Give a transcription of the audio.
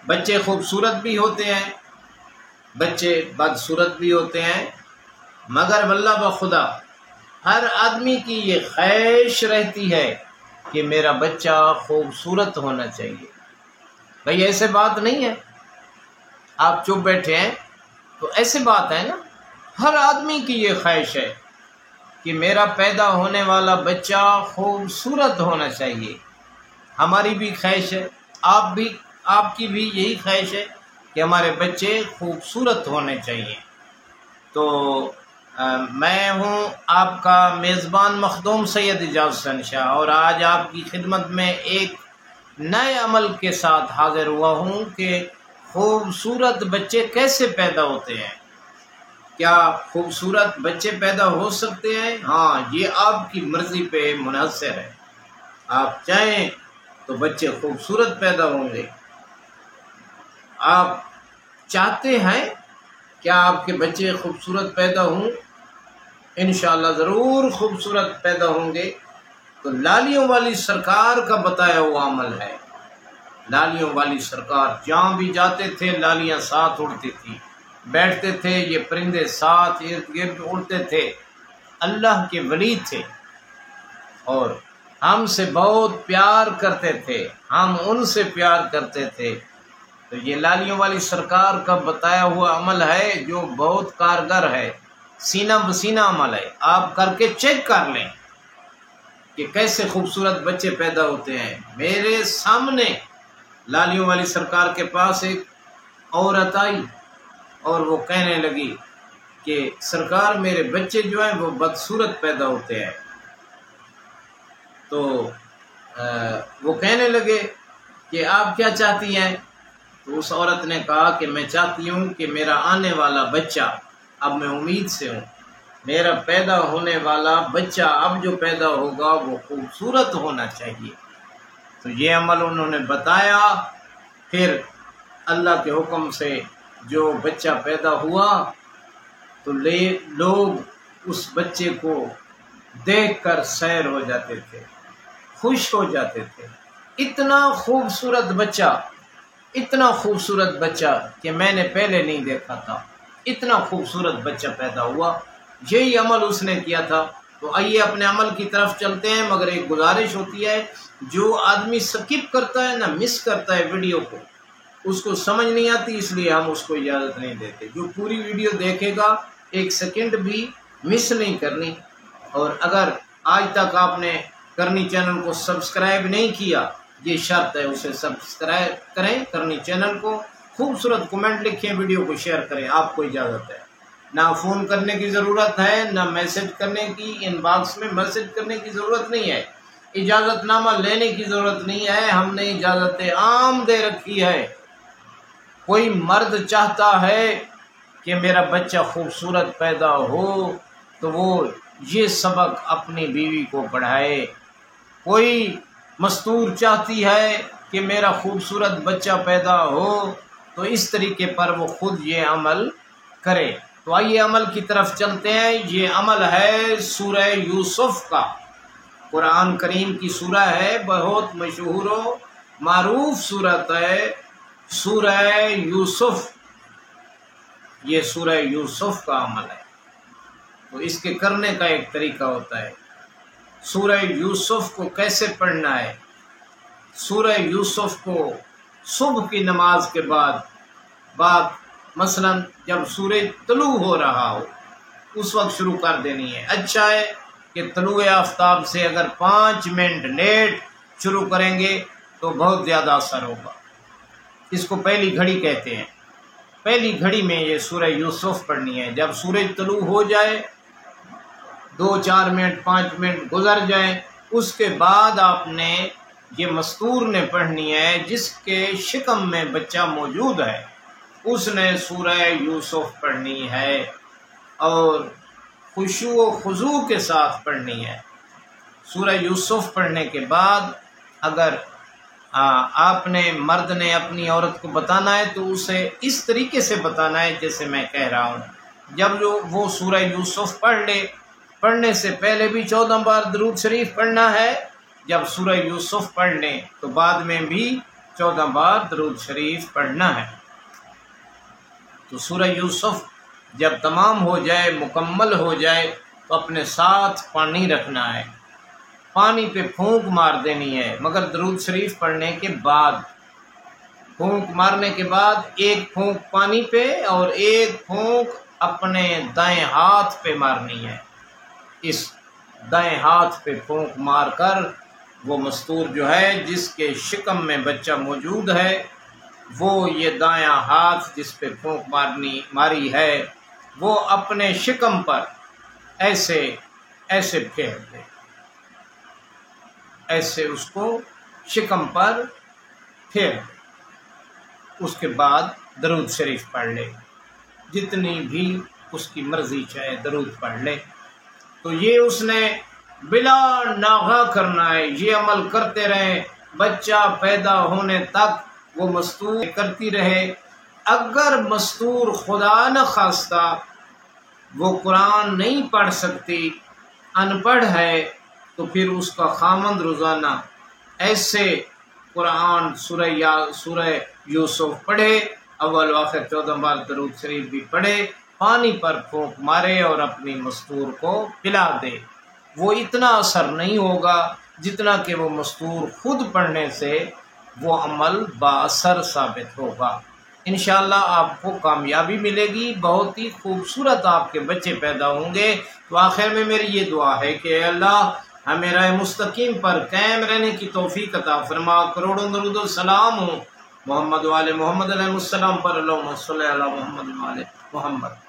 بچے خوبصورت بھی ہوتے ہیں، بچے بدصورت بھی ہوتے ہیں، مگر واللہ بخدا ہر آدمی کی یہ خواہش رہتی ہے کہ میرا بچہ خوبصورت ہونا چاہیے۔ بھئی ایسے بات نہیں ہے، آپ چپ بیٹھے ہیں تو ایسے بات ہے نا، ہر آدمی کی یہ خواہش ہے کہ میرا پیدا ہونے والا بچہ خوبصورت ہونا چاہیے۔ ہماری بھی خواہش ہے، آپ کی بھی یہی خواہش ہے کہ ہمارے بچے خوبصورت ہونے چاہیے۔ تو میں ہوں آپ کا میزبان مخدوم سید اعجاز حسین شاہ، اور آج آپ کی خدمت میں ایک نئے عمل کے ساتھ حاضر ہوا ہوں کہ خوبصورت بچے کیسے پیدا ہوتے ہیں۔ کیا خوبصورت بچے پیدا ہو سکتے ہیں؟ ہاں، یہ آپ کی مرضی پہ منحصر ہے۔ آپ چاہیں تو بچے خوبصورت پیدا ہوں گے۔ آپ چاہتے ہیں کیا آپ کے بچے خوبصورت پیدا ہوں؟ انشاءاللہ ضرور خوبصورت پیدا ہوں گے۔ تو لالیوں والی سرکار کا بتایا ہوا عمل ہے۔ لالیوں والی سرکار جہاں بھی جاتے تھے لالیاں ساتھ اڑتی تھی، بیٹھتے تھے یہ پرندے ساتھ ارد گرد اڑتے تھے۔ اللہ کے ولی تھے اور ہم سے بہت پیار کرتے تھے، ہم ان سے پیار کرتے تھے۔ تو یہ لالیوں والی سرکار کا بتایا ہوا عمل ہے جو بہت کارگر ہے، سینہ بسینہ عمل ہے۔ آپ کر کے چیک کر لیں کہ کیسے خوبصورت بچے پیدا ہوتے ہیں۔ میرے سامنے لالیوں والی سرکار کے پاس ایک عورت آئی اور وہ کہنے لگی کہ سرکار میرے بچے جو ہیں وہ بدصورت پیدا ہوتے ہیں۔ تو وہ کہنے لگے کہ آپ کیا چاہتی ہیں؟ تو اس عورت نے کہا کہ میں چاہتی ہوں کہ میرا آنے والا بچہ، اب میں امید سے ہوں، میرا پیدا ہونے والا بچہ اب جو پیدا ہوگا وہ خوبصورت ہونا چاہیے۔ تو یہ عمل انہوں نے بتایا۔ پھر اللہ کے حکم سے جو بچہ پیدا ہوا تو لوگ اس بچے کو دیکھ کر سیر ہو جاتے تھے، خوش ہو جاتے تھے۔ اتنا خوبصورت بچہ کہ میں نے پہلے نہیں دیکھا تھا، اتنا خوبصورت بچہ پیدا ہوا۔ یہی عمل اس نے کیا تھا۔ تو آئیے اپنے عمل کی طرف چلتے ہیں، مگر ایک گزارش ہوتی ہے، جو آدمی سکپ کرتا ہے نہ مس کرتا ہے ویڈیو کو، اس کو سمجھ نہیں آتی، اس لیے ہم اس کو اجازت نہیں دیتے۔ جو پوری ویڈیو دیکھے گا ایک سیکنڈ بھی مس نہیں کرنی۔ اور اگر آج تک آپ نے کرنی چینل کو سبسکرائب نہیں کیا، یہ شرط ہے اسے سبسکرائب کریں کرنی چینل کو، خوبصورت کمنٹ لکھیں، ویڈیو کو شیئر کریں۔ آپ کو اجازت ہے، نہ فون کرنے کی ضرورت ہے، نہ میسج کرنے کی، ان باکس میں میسج کرنے کی ضرورت نہیں ہے، اجازت نامہ لینے کی ضرورت نہیں ہے۔ ہم نے اجازت عام دے رکھی ہے۔ کوئی مرد چاہتا ہے کہ میرا بچہ خوبصورت پیدا ہو تو وہ یہ سبق اپنی بیوی کو پڑھائے۔ کوئی مستور چاہتی ہے کہ میرا خوبصورت بچہ پیدا ہو تو اس طریقے پر وہ خود یہ عمل کرے۔ تو آئیے عمل کی طرف چلتے ہیں۔ یہ عمل ہے سورہ یوسف کا، قرآن کریم کی سورہ ہے، بہت مشہور و معروف سورت ہے سورہ یوسف۔ یہ سورہ یوسف کا عمل ہے۔ تو اس کے کرنے کا ایک طریقہ ہوتا ہے۔ سورہ یوسف کو کیسے پڑھنا ہے؟ سورہ یوسف کو صبح کی نماز کے بعد مثلا جب سورج طلوع ہو رہا ہو اس وقت شروع کر دینی ہے۔ اچھا ہے کہ طلوع آفتاب سے اگر 5 منٹ لیٹ شروع کریں گے تو بہت زیادہ اثر ہوگا۔ اس کو پہلی گھڑی کہتے ہیں۔ پہلی گھڑی میں یہ سورہ یوسف پڑھنی ہے۔ جب سورج طلوع ہو جائے، 2-4 منٹ 5 منٹ گزر جائیں، اس کے بعد آپ نے یہ مستور نے پڑھنی ہے، جس کے شکم میں بچہ موجود ہے، اس نے سورہ یوسف پڑھنی ہے اور خشوع و خضوع کے ساتھ پڑھنی ہے۔ سورہ یوسف پڑھنے کے بعد اگر آپ نے مرد نے اپنی عورت کو بتانا ہے تو اسے اس طریقے سے بتانا ہے جیسے میں کہہ رہا ہوں۔ جب وہ سورہ یوسف پڑھ لے، پڑھنے سے پہلے بھی 14 بار درود شریف پڑھنا ہے۔ جب سورہ یوسف پڑھ لیں تو بعد میں بھی 14 بار درود شریف پڑھنا ہے۔ تو سورہ یوسف جب تمام ہو جائے، مکمل ہو جائے، تو اپنے ساتھ پانی رکھنا ہے، پانی پہ پھونک مار دینی ہے، مگر درود شریف پڑھنے کے بعد، پھونک مارنے کے بعد ایک پھونک پانی پہ اور ایک پھونک اپنے دائیں ہاتھ پہ مارنی ہے۔ اس دائیں ہاتھ پہ پھونک مار کر وہ مستور جو ہے جس کے شکم میں بچہ موجود ہے، وہ یہ دایاں ہاتھ جس پہ پھونک ماری ہے وہ اپنے شکم پر ایسے پھیر دے، ایسے اس کو شکم پر پھیر دے۔ اس کے بعد درود شریف پڑھ لے، جتنی بھی اس کی مرضی چاہے درود پڑھ لے۔ تو یہ اس نے بلا ناغہ کرنا ہے، یہ عمل کرتے رہیں، بچہ پیدا ہونے تک وہ مستور کرتی رہے۔ اگر مستور خدا نہ خواستہ وہ قرآن نہیں پڑھ سکتی، ان پڑھ ہے، تو پھر اس کا خامند روزانہ ایسے قرآن سورہ یوسف پڑھے، اول و آخر 14 بار درود شریف بھی پڑھے، پانی پر پھونک مارے اور اپنی مستور کو پلا دے۔ وہ اتنا اثر نہیں ہوگا جتنا کہ وہ مستور خود پڑھنے سے وہ عمل با اثر ثابت ہوگا۔ انشاءاللہ آپ کو کامیابی ملے گی، بہت ہی خوبصورت آپ کے بچے پیدا ہوں گے۔ تو آخر میں میری یہ دعا ہے کہ اے اللہ ہمیں راہ مستقیم پر قائم رہنے کی توفیق عطا فرما۔ کروڑوں درود و سلام ہوں محمد وآل محمد علیہ السلام پر، اللہم صلی علی محمد وآل محمد۔